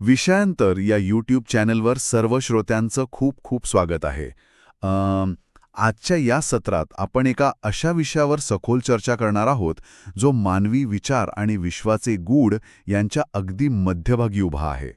विषयांतर या यूट्यूब चॅनलवर सर्व श्रोत्यांचं खूप खूप स्वागत आहे. आजच्या या सत्रात आपण एका अशा विषयावर सखोल चर्चा करणार आहोत जो मानवी विचार आणि विश्वाचे गूढ यांच्या अगदी मध्यभागी उभा आहे.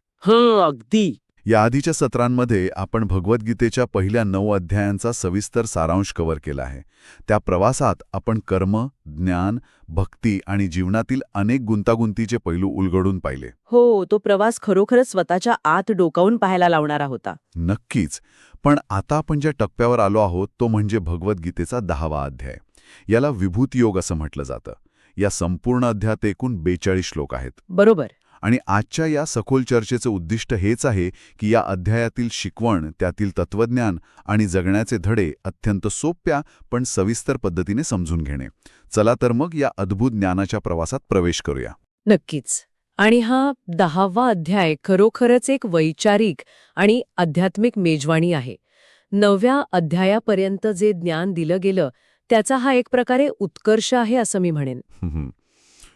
अगदी. या आधीच्या सत्रांमध्ये आपण भगवद्गीतेच्या पहिल्या 9 अध्यायांचा सविस्तर सारांश कव्हर केला आहे. त्या प्रवासात आपण कर्म, ज्ञान, भक्ती आणि जीवनातील अनेक गुंतागुंतीचे पैलू उलगडून पाहिले. हो, तो प्रवास खरोखरच स्वतःच्या आत डोकावून पाहायला लावणारा होता. नक्कीच. पण आता आपण ज्या टप्प्यावर आलो आहोत तो म्हणजे भगवद्गीतेचा 10वा अध्याय. याला विभूती योग असं म्हटलं जातं. या संपूर्ण अध्यायात एकूण 42 श्लोक आहेत. बरोबर. आणि आजच्या या सखोल चर्चेचं उद्दिष्ट हेच आहे की या अध्यायातील शिकवण, त्यातील तत्वज्ञान आणि जगण्याचे धडे अत्यंत सोप्या पण सविस्तर पद्धतीने समजून घेणे. चला तर मग या अद्भुत ज्ञानाच्या प्रवासात प्रवेश करूया. नक्कीच. आणि हा 10वा अध्याय खरोखरच एक वैचारिक आणि आध्यात्मिक मेजवानी आहे. 9व्या अध्यायापर्यंत जे ज्ञान दिलं गेलं त्याचा हा एक प्रकारे उत्कर्ष आहे असं मी म्हणेन.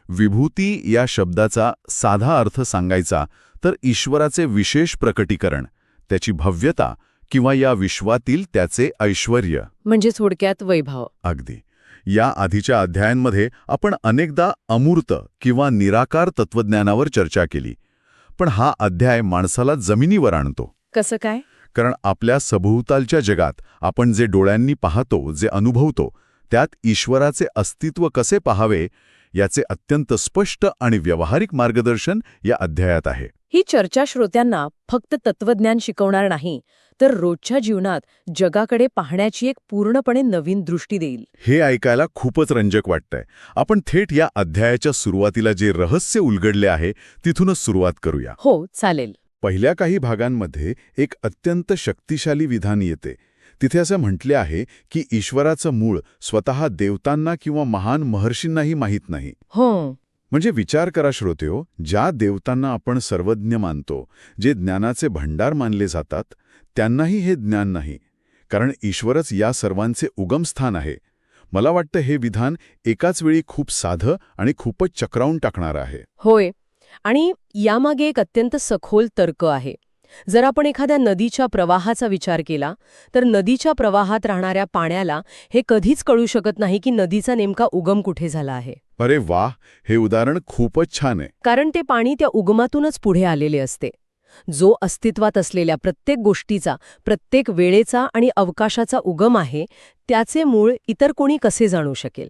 विभूती या शब्दाचा साधा अर्थ सांगायचा तर ईश्वराचे विशेष प्रकटीकरण, त्याची भव्यता किंवा या विश्वातील त्याचे ऐश्वर्य, म्हणजे थोडक्यात वैभव. अगदी. या आधीच्या अध्यायांमध्ये आपण अनेकदा अमूर्त किंवा निराकार तत्वज्ञानावर चर्चा केली. पण हा अध्याय माणसाला जमिनीवर आणतो. कसं काय? कारण आपल्या सभोवतालच्या जगात आपण जे डोळ्यांनी पाहतो, जे अनुभवतो, त्यात ईश्वराचे अस्तित्व कसे पाहावे याचे अत्यंत स्पष्ट आणि व्यावहारिक मार्गदर्शन या अध्यायात आहे. ही चर्चा श्रोत्यांना फक्त तत्वज्ञान शिकवणार नाही, तर रोजच्या जीवनात जगाकडे पाहण्याची एक पूर्णपणे नवीन दृष्टी देईल. हे ऐकायला खूपच रंजक वाटतंय. आपण थेट या अध्यायाच्या सुरुवातीला जे रहस्य उलगडले आहे तिथूनच सुरुवात करूया. हो, चालेल. पहिल्या काही भागांमध्ये एक अत्यंत शक्तिशाली विधान येते. तिथे असं म्हटले आहे की ईश्वराचं मूळ स्वतः देवतांना किंवा महान महर्षींनाही माहीत नाही. हो. म्हणजे विचार करा श्रोतेहो, ज्या देवतांना आपण सर्वज्ञ मानतो, जे ज्ञानाचे भंडार मानले जातात, त्यांनाही हे ज्ञान नाही. कारण ईश्वरच या सर्वांचे उगमस्थान आहे. मला वाटतं हे विधान एकाच वेळी खूप साधं आणि खूपच चक्रावून टाकणारं आहे. होय. आणि यामागे एक अत्यंत सखोल तर्क आहे. जर आपण एखाद्या नदीच्या प्रवाहाचा विचार केला तर नदीच्या प्रवाहात राहणाऱ्या पाण्याला हे कधीच कळू शकत नाही की नदीचा नेमका उगम कुठे झाला आहे. अरे वाह, हे उदाहरण खूपच छान आहे. कारण ते पाणी त्या उगमातूनच पुढे आलेले असते. जो अस्तित्वात असलेल्या प्रत्येक गोष्टीचा, प्रत्येक वेळेचा आणि अवकाशाचा उगम आहे, त्याचे मूळ इतर कोणी कसे जाणू शकेल?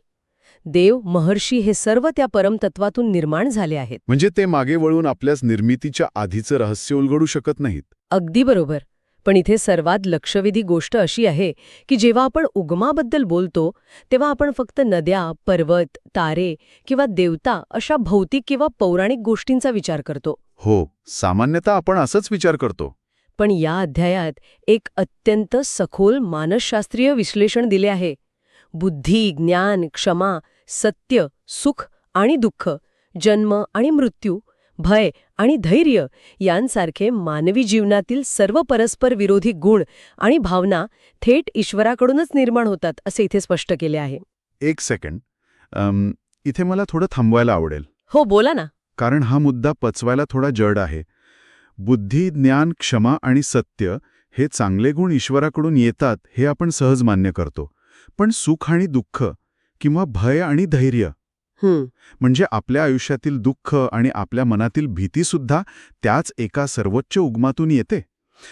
देव, महर्षी हे सर्व त्या परमतत्वातून निर्माण झाले आहेत. म्हणजे ते मागे वळून आपल्याच निर्मितीच्या आधीचं रहस्य उलगडू शकत नाहीत. अगदी बरोबर. पण इथे सर्वात लक्षवेधी गोष्ट अशी आहे की जेव्हा आपण उगमाबद्दल बोलतो तेव्हा आपण फक्त नद्या, पर्वत, तारे किंवा देवता अशा भौतिक किंवा पौराणिक गोष्टींचा विचार करतो. हो, सामान्यतः आपण असंच विचार करतो. पण या अध्यायात एक अत्यंत सखोल मानसशास्त्रीय विश्लेषण दिले आहे. बुद्धी, ज्ञान, क्षमा, सत्य, सुख आणि दुःख, जन्म आणि मृत्यू, भय आणि धैर्य यांसारखे मानवी जीवनातील सर्व परस्पर विरोधी गुण आणि भावना थेट ईश्वराकडूनच निर्माण होतात असे इथे स्पष्ट केले आहे. एक सेकंड, इथे मला थोडं थांबवायला आवडेल. हो, बोला ना. कारण हा मुद्दा पचवायला थोडा जड आहे. बुद्धी, ज्ञान, क्षमा आणि सत्य हे चांगले गुण ईश्वराकडून येतात हे आपण सहज मान्य करतो. पण सुख आणि दुःख किंवा भय आणि धैर्य म्हणजे आपल्या आयुष्यातील दुःख आणि आपल्या मनातील भीतीसुद्धा त्याच एका सर्वोच्च उगमातून येते.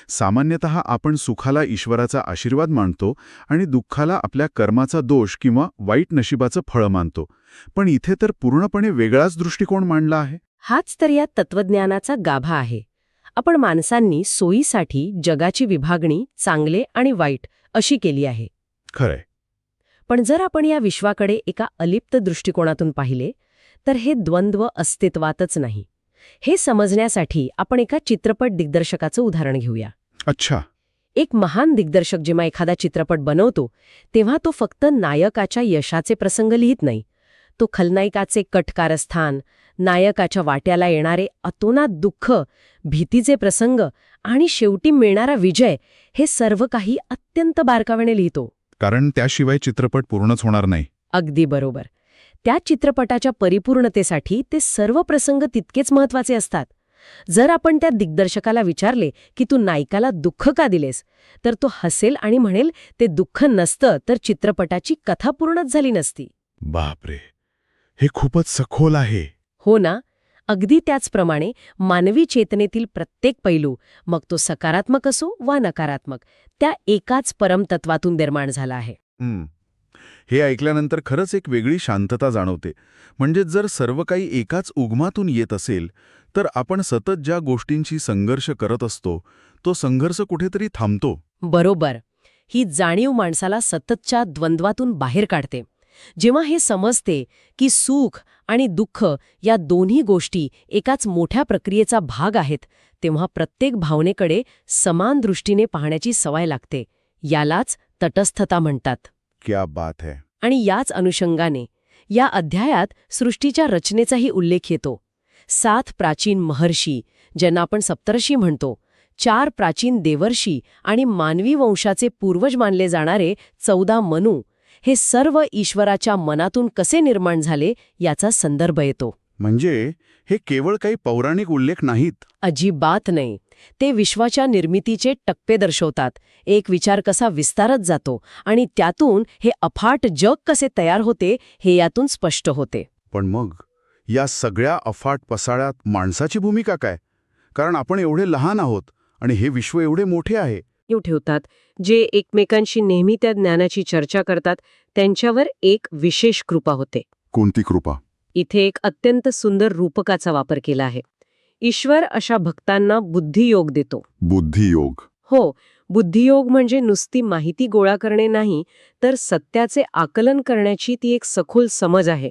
सामान्यतः आपण सुखाला ईश्वराचा आशीर्वाद मानतो आणि दुःखाला आपल्या कर्माचा दोष किंवा वाईट नशिबाचं फळ मानतो. पण इथे तर पूर्णपणे वेगळाच दृष्टिकोन मांडला आहे. हाच तर या तत्वज्ञानाचा गाभा आहे. आपण माणसांनी सोयीसाठी जगाची विभागणी चांगले आणि वाईट अशी केली आहे. खरंय. पण जर आपण या विश्वाकडे एका अलिप्त दृष्टिकोनातून पाहिले तर हे द्वंद्व अस्तित्वातच नाही. हे समजण्यासाठी आपण एका चित्रपट दिग्दर्शकाचं उदाहरण घेऊया. अच्छा. एक महान दिग्दर्शक जेव्हा एखादा चित्रपट बनवतो तेव्हा तो फक्त नायकाच्या यशाचे प्रसंग लिहित नाही. तो खलनायकाचे कटकारस्थान, नायकाच्या वाट्याला येणारे अतोनात दुःख, भीतीचे प्रसंग आणि शेवटी मिळणारा विजय हे सर्व काही अत्यंत बारकाईने लिहितो. कारण त्याशिवाय चित्रपट पूर्णच होणार नाही. अगदी बरोबर. त्या चित्रपटाच्या परिपूर्णतेसाठी ते सर्व प्रसंग तितकेच महत्वाचे असतात. जर आपण त्या दिग्दर्शकाला विचारले की तू नायकाला दुःख का दिलेस, तर तो हसेल आणि म्हणेल ते दुःख नसतं तर चित्रपटाची कथा पूर्णच झाली नसती. बापरे, हे खूपच सखोल आहे. हो ना. अगदी त्याचप्रमाणे मानवी चेतनेतील प्रत्येक पैलू, मग तो सकारात्मक असो वा नकारात्मक, त्या एकाच परमतत्वातून निर्माण झाला आहे. हे ऐकल्यानंतर खरंच एक वेगळी शांतता जाणवते. म्हणजे जर सर्व काही एकाच उगमातून येत असेल तर आपण सतत ज्या गोष्टींशी संघर्ष करत असतो तो संघर्ष कुठेतरी थांबतो. बरोबर. ही जाणीव माणसाला सततच्या द्वंद्वातून बाहेर काढते. जेव्हा हे समजते की सुख आणि दुःख या दोन्ही गोष्टी एकाच मोठ्या प्रक्रियेचा भाग आहेत, तेव्हा प्रत्येक भावनेकडे समान दृष्टीने पाहण्याची सवय लागते. यालाच तटस्थता म्हणतात. क्या बात है. आणि याच अनुषंगाने या अध्यायात सृष्टीच्या रचनेचाही उल्लेख येतो. 7 प्राचीन महर्षी, ज्यांना आपण सप्तर्षी म्हणतो, 4 प्राचीन देवर्षी आणि मानवी वंशाचे पूर्वज मानले जाणारे 14 मनू, हे सर्व ईश्वराच्या मनातून कसे निर्माण झाले याचा संदर्भ येतो. म्हणजे हे केवळ काही पौराणिक उल्लेख नाहीत. अजिबात नाही. ते विश्वाच्या निर्मितीचे टप्पे दर्शवतात. एक विचार कसा विस्तारत जातो आणि त्यातून हे अफाट जग कसे तयार होते हे यातून स्पष्ट होते. पण मग या सगळ्या अफाट पसाळ्यात माणसाची भूमिका काय? कारण आपण एवढे लहान आहोत आणि हे विश्व एवढे मोठे आहे. ठेवतात जे एकमेकांशी नेहमी त्या ज्ञानाची चर्चा करतात, त्यांच्यावर एक विशेष कृपा होते. कोणती कृपा? इथे एक अत्यंत सुंदर रूपकाचा वापर केला आहे. ईश्वर अशा भक्तांना बुद्धियोग देतो. बुद्धियोग? हो, बुद्धियोग म्हणजे नुसती माहिती गोळा करणे नाही, तर सत्याचे आकलन करण्याची ती एक सखोल समज आहे.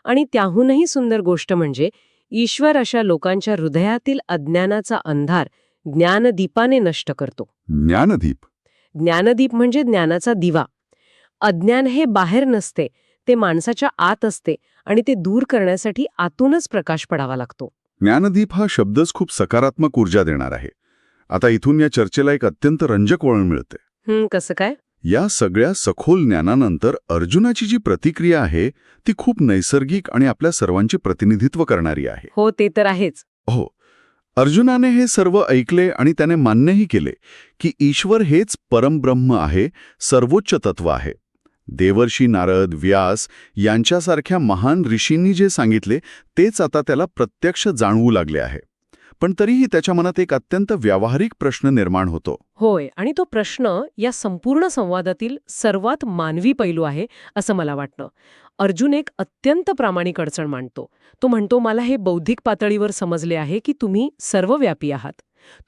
आणि त्याहूनही सुंदर गोष्ट म्हणजे ईश्वर अशा लोकांच्या हृदयातील अज्ञानाचा अंधार ज्ञानदीपाने नष्ट करतो. ज्ञानदीप? ज्ञानदीप म्हणजे ज्ञानाचा दिवा. अज्ञान हे बाहेर नसते, ते माणसाच्या आत असते आणि ते दूर करण्यासाठी आतूनच प्रकाश पडावा लागतो. ज्ञानदीप हा शब्दच खूप सकारात्मक ऊर्जा देणार आहे. आता इथून या चर्चेला एक अत्यंत रंजक वळण मिळते. कसं काय? या सगळ्या सखोल ज्ञानानंतर अर्जुनाची जी प्रतिक्रिया आहे ती खूप नैसर्गिक आणि आपल्या सर्वांची प्रतिनिधित्व करणारी आहे. हो, ते तर आहेच. हो, अर्जुनाने हे सर्व ऐकले आणि त्याने मान्यही केले की ईश्वर हेच परमब्रह्म आहे, सर्वोच्च तत्व आहे. देवर्षी नारद, व्यास यांच्यासारख्या महान ऋषींनी जे सांगितले तेच आता त्याला प्रत्यक्ष जाणवू लागले आहे. पण तरीही त्याच्या मनात एक अत्यंत व्यावहारिक प्रश्न निर्माण होतो. होय, आणि तो प्रश्न या संपूर्ण संवादातील सर्वात मानवी पैलू आहे असं मला वाटतं. अर्जुन एक अत्यंत प्रामाणिक अडचण मांडतो. तो म्हणतो, मला हे बौद्धिक पातळीवर समजले आहे की तुम्ही सर्वव्यापी आहात.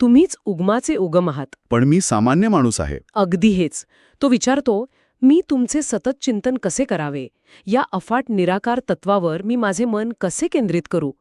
तुम्हीच उगमाचे उगम आहात. पण मी सामान्य माणूस आहे. अगदी हेच. तो विचारतो, मी तुमचे सतत चिंतन कसे करावे? या अफाट निराकार तत्वावर मी माझे मन कसे केंद्रित करू?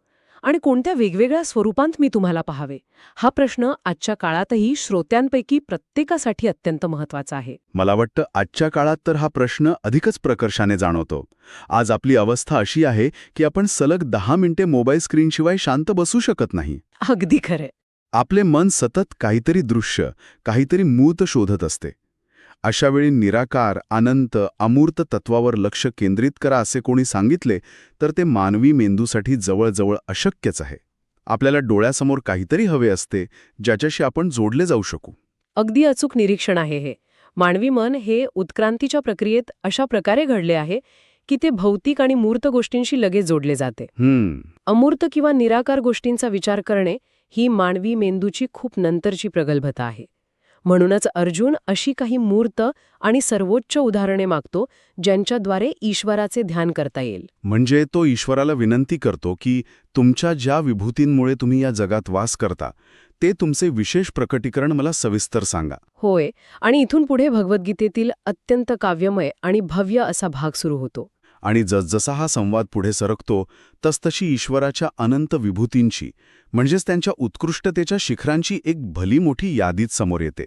आणि कोणत्या वेगवेगळ्या स्वरूपांत मी तुम्हाला पाहावे? हा प्रश्न आजच्या काळातही श्रोत्यांपैकी प्रत्येकासाठी अत्यंत महत्वाचा आहे. मला वाटतं आजच्या काळात तर हा प्रश्न अधिकच प्रकर्षाने जाणवतो. आज आपली अवस्था अशी आहे की आपण सलग 10 मिनिटे मोबाईल स्क्रीनशिवाय शांत बसू शकत नाही. अगदी खरे. आपले मन सतत काहीतरी दृश्य, काहीतरी मूर्त शोधत असते. अशावेळी निराकार, अनंत, अमूर्त तत्वावर लक्ष केंद्रित करा असे कोणी सांगितले तर ते मानवी मेंदूसाठी जवळजवळ अशक्यच आहे. आपल्याला डोळ्यासमोर काहीतरी हवे असते ज्याच्याशी आपण जोडले जाऊ शकू. अगदी अचूक निरीक्षण आहे हे. मानवी मन हे उत्क्रांतीच्या प्रक्रियेत अशा प्रकारे घडले आहे की ते भौतिक आणि मूर्त गोष्टींशी लगेच जोडले जाते. अमूर्त किंवा निराकार गोष्टींचा विचार करणे ही मानवी मेंदूची खूप नंतरची प्रगल्भता आहे. म्हणूनच अर्जुन अशी काही मूर्त आणि सर्वोच्च उदाहरणे मागतो ज्यांच्याद्वारे ईश्वराचे ध्यान करता येईल. म्हणजे तो ईश्वराला विनंती करतो की तुमच्या ज्या विभूतींमुळे तुम्ही या जगात वास करता ते तुमचे विशेष प्रकटीकरण मला सविस्तर सांगा. होय, आणि इथून पुढे भगवद्गीतेतील अत्यंत काव्यमय आणि भव्य असा भाग सुरू होतो. आणि जसजसा हा संवाद पुढे सरकतो तसतशी ईश्वराच्या अनंत विभूतींची म्हणजेच त्यांच्या उत्कृष्टतेच्या शिखरांची एक भली मोठी यादीच समोर येते.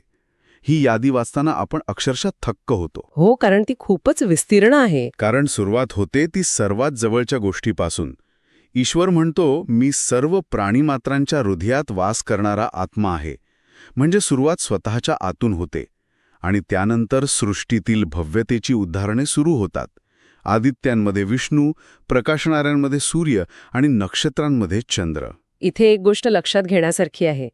ही यादी वाचताना आपण अक्षरशः थक्क होतो. हो, कारण ती खूपच विस्तीर्ण आहे. कारण सुरुवात होते ती सर्वात जवळच्या गोष्टीपासून. ईश्वर म्हणतो, मी सर्व प्राणीमात्रांच्या हृदयात वास करणारा आत्मा आहे. म्हणजे सुरुवात स्वतःच्या आतून होते आणि त्यानंतर सृष्टीतील भव्यतेची उदाहरणे सुरू होतात. आदित्यांमध्ये विष्णू, प्रकाशणाऱ्यांमध्ये सूर्य आणि नक्षत्रांमध्ये चंद्र. इथे एक गोष्ट लक्षात घेण्यासारखी आहे.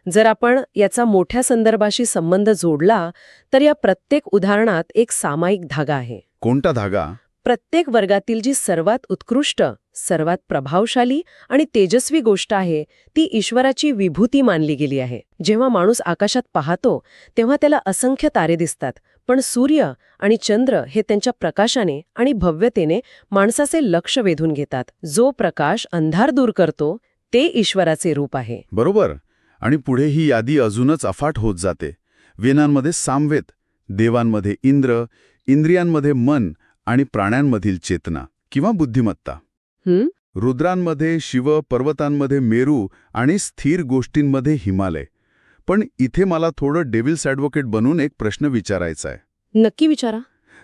जर आपण याचा मोठ्या संदर्भाशी संबंध जोडला तर या प्रत्येक उदाहरणात एक सामायिक धागा आहे. कोणता धागा? प्रत्येक वर्गातील जी सर्वात उत्कृष्ट, सर्वात प्रभावशाली आणि तेजस्वी गोष्ट आहे ती ईश्वराची विभूती मानली गेली आहे. जेव्हा माणूस आकाशात पाहतो तेव्हा त्याला असंख्य तारे दिसतात, पण सूर्य आणि चंद्र हे त्यांच्या प्रकाशाने आणि भव्यतेने माणसाचे लक्ष वेधून घेतात. जो प्रकाश अंधार दूर करतो ते ईश्वराचे रूप आहे. बरोबर. आणि पुढे ही यादी अजूनच अफाट होत जाते. वेदांमध्ये सामवेद, देवांमध्ये इंद्र, इंद्रियांमध्ये मन आणि प्राण्यांमधील चेतना किंवा बुद्धिमत्ता, रुद्रांमध्ये शिव, पर्वतांमध्ये मेरू आणि स्थिर गोष्टींमध्ये हिमालय. पण इथे मला थोडं डेव्हिल्स ॲडव्होकेट बनून एक प्रश्न विचारायचा आहे. नक्की विचारा.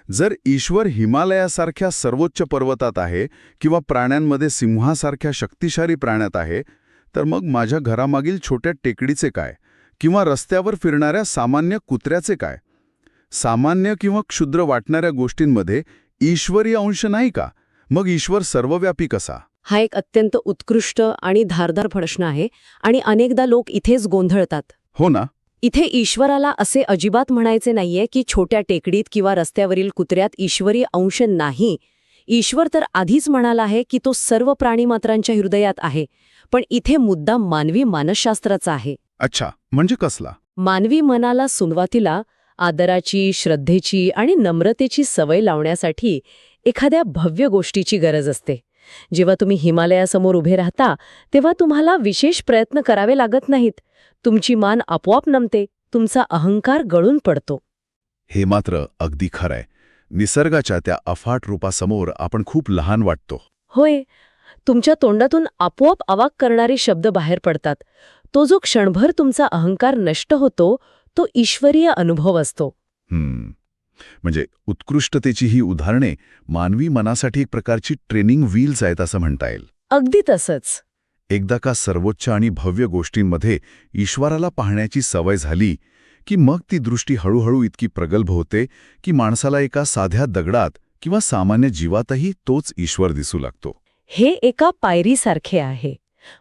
जर ईश्वर हिमालयासारख्या सर्वोच्च पर्वतात आहे किंवा प्राण्यांमध्ये सिंहासारख्या शक्तिशाली प्राण्यात आहे, तर मग माझ्या घरामागील छोट्या टेकडीचे काय? किंवा रस्त्यावर फिरणाऱ्या सामान्य कुत्र्याचे काय? सामान्य किंवा क्षुद्र वाटणाऱ्या गोष्टींमध्ये ईश्वरी अंश नाही का? मग ईश्वर सर्वव्यापी कसा? हा एक अत्यंत उत्कृष्ट आणि धारदार प्रश्न आहे आणि अनेकदा लोक इथेच गोंधळतात. हो ना. इथे ईश्वराला असे अजिबात म्हणायचे नाहीये की छोट्या टेकडीत किंवा रस्त्यावरील कुत्र्यात ईश्वरी अंश नाही. ईश्वर तर आधीच म्हणाला आहे की तो सर्व प्राणीमात्रांच्या हृदयात आहे. पण इथे मुद्दा मानवी मानसशास्त्राचा आहे. अच्छा, म्हणजे कसला? मानवी मनाला सुरुवातीला आदराची, श्रद्धेची आणि नम्रतेची सवय लावण्यासाठी एखाद्या भव्य गोष्टीची गरज असते. जेव्हा तुम्ही हिमालयासमोर उभे राहता तेव्हा तुम्हाला विशेष प्रयत्न करावे लागत नाहीत. तुमची मान आपोआप नमते, तुमचा अहंकार गळून पडतो. हे मात्र अगदी खरंय. निसर्गाच्या त्या अफाट रूपासमोर आपण खूप लहान वाटतो. होय, तुमच्या तोंडातून आपोआप अवाक करणारे शब्द बाहेर पडतात. तो जो क्षणभर तुमचा अहंकार नष्ट होतो तो ईश्वरीय अनुभव असतो. म्हणजे उत्कृष्टतेची ही उदाहरणे मानवी मनासाठी एक प्रकारची ट्रेनिंग व्हील्स आहेत असं म्हणता येईल. अगदी तसंच. एकदा का सर्वोच्च आणि भव्य गोष्टींमध्ये ईश्वराला पाहण्याची सवय झाली की मग ती दृष्टी हळूहळू इतकी प्रगल्भ होते की माणसाला एका साध्या दगडात किंवा सामान्य जीवातही तोच ईश्वर दिसू लागतो. हे एका पायरीसारखे आहे.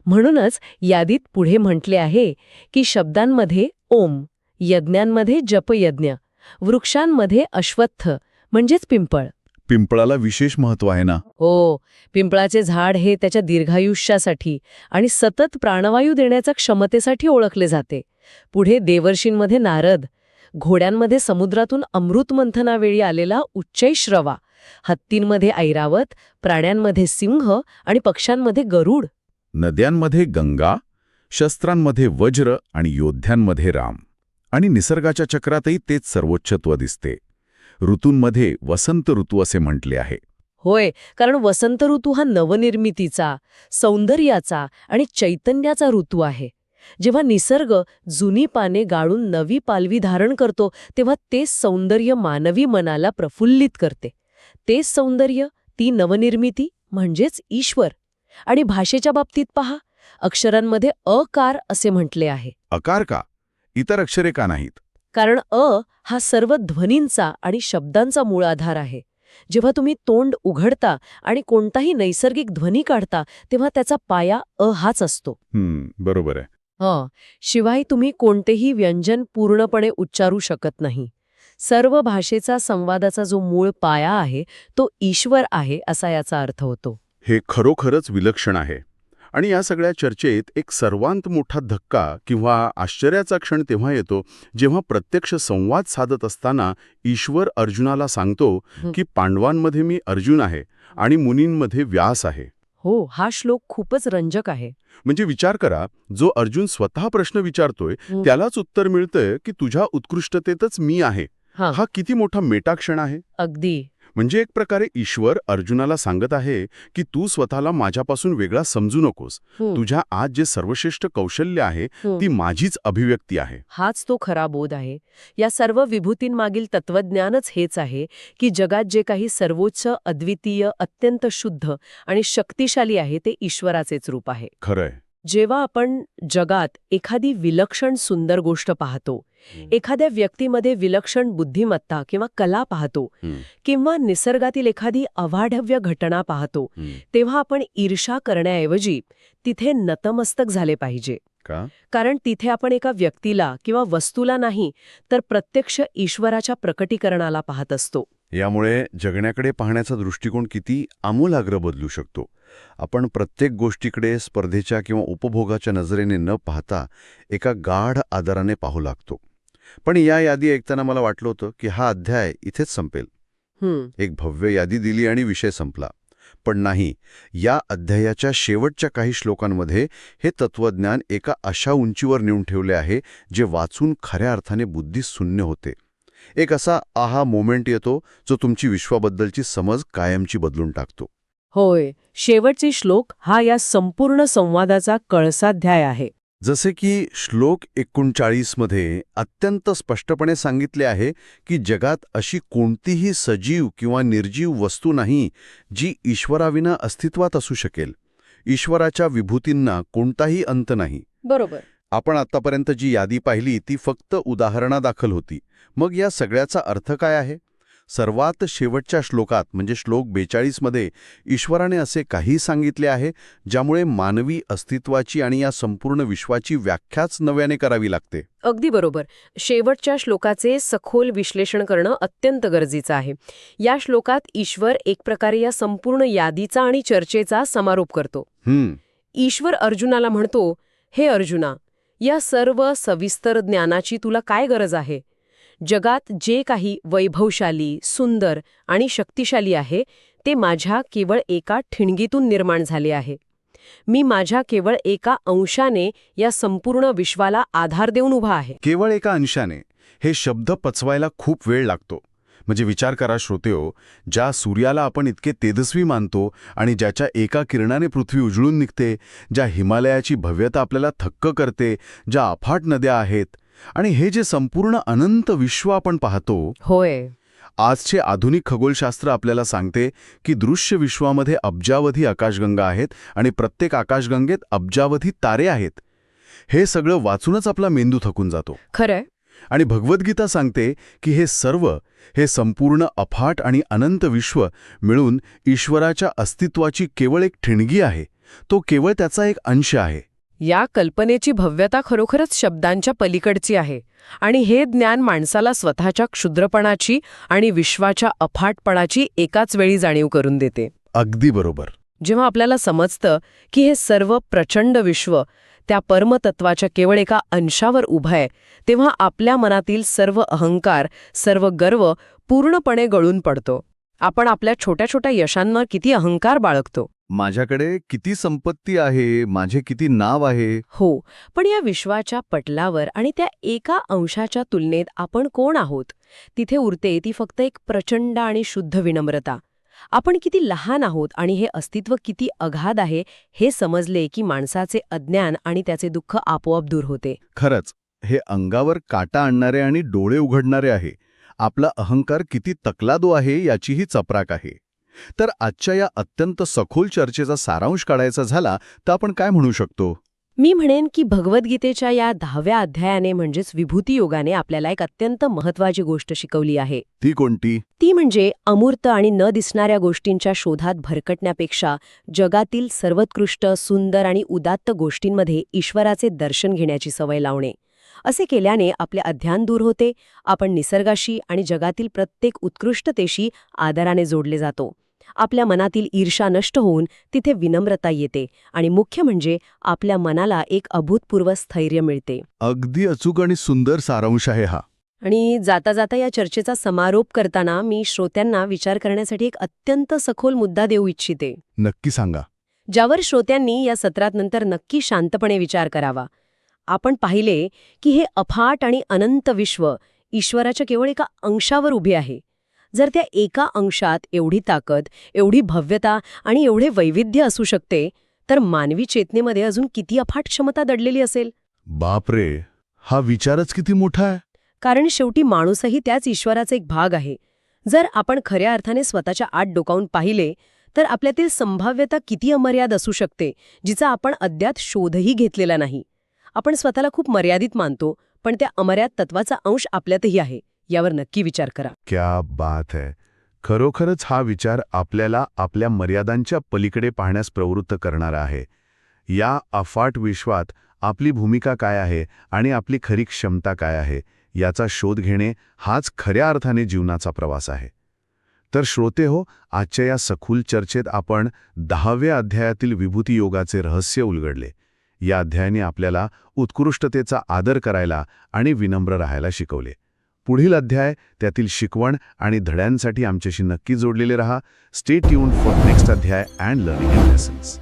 म्हणूनच यादीत पुढे म्हटले आहे की शब्दांमध्ये ओम, यज्ञांमध्ये जपयज्ञ, वृक्षांमध्ये अश्वत्थ म्हणजेच पिंपळ. पिंपळाला विशेष महत्त्व आहे ना? हो, पिंपळाचे झाड हे त्याच्या दीर्घायुष्यासाठी आणि सतत प्राणवायू देण्याच्या क्षमतेसाठी ओळखले जाते. पुढे देवर्षींमध्ये नारद, घोड्यांमध्ये समुद्रातून अमृतमंथनावेळी आलेला उच्चैश्रवा, हत्तींमध्ये ऐरावत, प्राण्यांमध्ये सिंह आणि पक्ष्यांमध्ये गरुड, नद्यांमध्ये गंगा, शस्त्रांमध्ये वज्र आणि योद्ध्यांमध्ये राम. आणि निसर्गाच्या चक्रातही तेच सर्वोच्चत्व दिसते. ऋतूंमध्ये वसंत ऋतू असे म्हटले आहे. होय, कारण वसंत ऋतू हा नवनिर्मितीचा, सौंदर्याचा आणि चैतन्याचा ऋतू आहे. जेव्हा निसर्ग जुनी पाने गाळून नवी पालवी धारण करतो तेव्हा तेच सौंदर्य मानवी मनाला प्रफुल्लित करते. तेच सौंदर्य, ती नवनिर्मिती म्हणजेच ईश्वर. आणि भाषेच्या बाबतीत पहा, अक्षरांमध्ये अकार असे म्हटले आहे. अकार का? इतर अक्षरे का नाहीत? कारण हा सर्व ध्वनींचा आणि शब्दांचा मूळ आधार आहे. जेव्हा तुम्ही तोंड उघडता आणि कोणताही नैसर्गिक ध्वनी काढता तेव्हा त्याचा पाया हाच असतो. बरोबर आहे. शिवाय तुम्ही कोणतेही व्यंजन पूर्णपणे उच्चारू शकत नाही. सर्व भाषेचा संवादाचा जो मूळ पाया आहे तो ईश्वर आहे असा याचा अर्थ होतो. हे खरोखरच विलक्षण आहे. आणि या सगळ्या चर्चेत एक सर्वांत मोठा धक्का किंवा आश्चर्याचा क्षण तेव्हा येतो जेव्हा प्रत्यक्ष संवाद साधत असताना ईश्वर अर्जुनाला सांगतो की पांडवांमध्ये मी अर्जुन आहे आणि मुनींमध्ये व्यास आहे. हो, हा श्लोक खूपच रंजक आहे. म्हणजे विचार करा, जो अर्जुन स्वतः प्रश्न विचारतोय त्यालाच उत्तर मिळतंय की तुझ्या उत्कृष्टतेतच मी आहे. हा किती मोठा मेटाक्षण आहे. अगदी. म्हणजे एक प्रकारे ईश्वर अर्जुनाला सांगत आहे की तू स्वतःला माझ्यापासून वेगळा समजू नकोस. तुझ्या आज जे सर्वश्रेष्ठ कौशल्य आहे ती माझीच अभिव्यक्ती आहे. हाच तो खरा बोध आहे. या सर्व विभूतींमागील तत्वज्ञानच हेच आहे की जगात जे काही सर्वोच्च, अद्वितीय, अत्यंत शुद्ध आणि शक्तिशाली आहे ते ईश्वराचेच रूप आहे. खरंय. जेव्हा आपण जगात एखादी विलक्षण सुंदर गोष्ट पाहतो, एखाद्या व्यक्तीमध्ये विलक्षण बुद्धिमत्ता किंवा कला पाहतो, किंवा निसर्गातील एखादी अवाढव्य घटना पाहतो, तेव्हा आपण ईर्ष्या करण्याऐवजी तिथे नतमस्तक झाले पाहिजे. का? कारण तिथे आपण एका व्यक्तीला किंवा वस्तूला नाही, तर प्रत्यक्ष ईश्वराच्या प्रकटीकरणाला पाहत असतो. यामुळे जगण्याकडे पाहण्याचा दृष्टिकोन किती आमूलाग्र बदलू शकतो. आपण प्रत्येक गोष्टीकडे स्पर्धेच्या किंवा उपभोगाच्या नजरेने न पाहता एका गाढ आदराने पाहू लागतो. पण या यादी ऐकताना मला वाटलं होतं की हा अध्याय इथेच संपेल. एक भव्य यादी दिली आणि विषय संपला. पण नाही, या अध्यायाच्या शेवटच्या काही श्लोकांमध्ये हे तत्वज्ञान एका अशा उंचीवर नेऊन ठेवले आहे जे वाचून खऱ्या अर्थाने बुद्धी शून्य होते. एक असा आहा मोमेंट येतो जो तुमची विश्वाबद्दलची समज कायमची बदलून टाकतो. होय, शेवटचे श्लोक हा या संपूर्ण संवादाचा कळसाध्याय आहे. जसे की श्लोक 39 मध्ये अत्यंत स्पष्टपणे सांगितले आहे की जगात अशी कोणतीही सजीव किंवा निर्जीव वस्तू नाही जी ईश्वराविना अस्तित्वात असू शकेल. ईश्वराच्या विभूतींना कोणताही अंत नाही. बरोबर. आपण आतापर्यंत जी यादी पाहिली ती फक्त उदाहरणादाखल होती. मग या सगळ्याचा अर्थ काय आहे? सर्वात शेवटच्या श्लोकात म्हणजे श्लोक 42 मध्ये ईश्वराने असे काही सांगितले आहे ज्यामुळे मानवी अस्तित्वाची आणि या संपूर्ण विश्वाची व्याख्याच नव्याने करावी लागते. अगदी बरोबर. शेवटच्या श्लोकाचे सखोल विश्लेषण करणं अत्यंत गरजेचं आहे. या श्लोकात ईश्वर एक प्रकारे या संपूर्ण यादीचा आणि चर्चेचा समारोप करतो. ईश्वर अर्जुनाला म्हणतो, हे अर्जुना, या सर्व सविस्तर ज्ञानाची तुला काय गरज आहे? जगात जे काही वैभवशाली, सुंदर आणि शक्तिशाली आहे ते माझ्या केवळ एका ठिणगीतून निर्माण झाले आहे. मी माझ्या केवळ एका अंशाने या संपूर्ण विश्वाला आधार देऊन उभा आहे. केवळ एका अंशाने हे शब्द पचवायला खूप वेळ लागतो. म्हणजे विचार करा श्रोतेहो, ज्या सूर्याला आपण इतके तेजस्वी मानतो आणि ज्याच्या एका किरणाने पृथ्वी उजळून निघते, ज्या हिमालयाची भव्यता आपल्याला थक्क करते, ज्या अफाट नद्या आहेत, आणि हे जे संपूर्ण अनंत विश्व आपण पाहतो. होय. आजचे आधुनिक खगोलशास्त्र आपल्याला सांगते की दृश्य विश्वामध्ये अब्जावधी आकाशगंगा आहेत आणि प्रत्येक आकाशगंगेत अब्जावधी तारे आहेत. हे सगळं वाचूनच आपला मेंदू थकून जातो. खरंय. आणि भगवद्गीता सांगते की हे संपूर्ण अफाट आणि अनंत विश्व मिळून ईश्वराच्या अस्तित्वाची केवळ एक ठिणगी आहे. तो केवळ त्याचा एक अंश आहे. या कल्पनेची भव्यता खरोखरच शब्दांच्या पलीकडची आहे. आणि हे ज्ञान माणसाला स्वतःच्या क्षुद्रपणाची आणि विश्वाच्या अफाटपणाची एकाच वेळी जाणीव करून देते. अगदी बरोबर. जेव्हा आपल्याला समजतं की हे सर्व प्रचंड विश्व त्या परमतत्वाच्या केवळ एका अंशावर उभं आहे, तेव्हा आपल्या मनातील सर्व अहंकार, सर्व गर्व पूर्णपणे गळून पडतो. आपण आपल्या छोट्या छोट्या यशांवर किती अहंकार बाळगतो. माझ्याकडे किती संपत्ती आहे, माझे किती नाव आहे. हो, पण या विश्वाच्या पटलावर आणि त्या एका अंशाच्या तुलनेत आपण कोण आहोत? तिथे उरते ती फक्त एक प्रचंड आणि शुद्ध विनम्रता. आपण किती लहान आहोत आणि हे अस्तित्व किती अगाध आहे हे समजले की माणसाचे अज्ञान आणि त्याचे दुःख आपोआप दूर होते. खरंच, हे अंगावर काटा आणणारे आणि डोळे उघडणारे आहे. आपला अहंकार किती तकलादो आहे याचीही चपराक आहे. तर आजच्या या अत्यंत सखोल चर्चेचा सारांश काढायचा झाला तर आपण काय म्हणू शकतो? मी म्हणेन की भगवद्गीतेच्या या 10व्या अध्यायाने म्हणजेच विभूती योगाने आपल्याला एक अत्यंत महत्त्वाची गोष्ट शिकवली आहे. ती कोणती? ती म्हणजे अमूर्त आणि न दिसणाऱ्या गोष्टींच्या शोधात भरकटण्यापेक्षा जगातील सर्वोत्कृष्ट, सुंदर आणि उदात्त गोष्टींमध्ये ईश्वराचे दर्शन घेण्याची सवय लावणे. असे केल्याने आपले अध्यान दूर होते, आपण निसर्गाशी आणि जगातील प्रत्येक उत्कृष्टतेशी आदराने जोडले जातो. आपल्या मनातील ईर्ष्या नष्ट होऊन तिथे विनम्रता येते आणि मुख्य म्हणजे आपल्या मनाला एक अभूतपूर्व स्थैर्य मिळते. अगदी अचूक आणि सुंदर सारांश आहे हा. आणि जाता जाता या चर्चेचा समारोप करताना मी श्रोत्यांना विचार करण्यासाठी एक अत्यंत सखोल मुद्दा देऊ इच्छिते. नक्की सांगा. ज्यावर श्रोत्यांनी या सत्रात नंतर नक्की शांतपणे विचार करावा. आपण पाहिले की हे अफाट आणि अनंत विश्व ईश्वराच्या केवळ एका अंशावर उभे आहे. जर त्या एका अंशात एवढी ताकद, एवढी भव्यता आणि एवढे वैविध्य असू शकते, तर मानवी चेतनेमध्ये अजून किती अफाट क्षमता दडलेली असेल. बापरे, हा विचारच किती मोठा आहे. कारण शेवटी माणूसही त्याच ईश्वराचा एक भाग आहे. जर आपण खऱ्या अर्थाने स्वतःच्या आत डोकावून पाहिले तर आपल्यातील संभाव्यता किती अमर्याद असू शकते जिचा आपण अद्याप शोधही घेतलेला नाही. आपण स्वतःला खूप मर्यादित मानतो, पण त्या अमर्याद तत्वाचा अंश आपल्यातही आहे, यावर नक्की विचार करा. क्या बात है. खरोखरच हा विचार आपल्याला आपल्या मर्यादांच्या पलीकडे पाहण्यास प्रवृत्त करणारा आहे. या अफाट विश्वात आपली भूमिका काय आहे आणि आपली खरी क्षमता काय आहे याचा शोध घेणे हाच खऱ्या अर्थाने जीवनाचा प्रवास आहे. तर श्रोते हो, आजच्या या सखोल चर्चेत आपण 10व्या अध्यायातील विभूती योगाचे रहस्य उलगडले. या अध्यायाने आपल्याला उत्कृष्टतेचा आदर करायला आणि विनम्र राहायला शिकवले. पुढील अध्याय, त्यातील शिकवण आणि धड्यांसाठी आमच्याशी नक्की जोडलेले रहा. स्टे ट्यून्ड फॉर नेक्स्ट अध्याय अँड लर्निंग लेसन्स.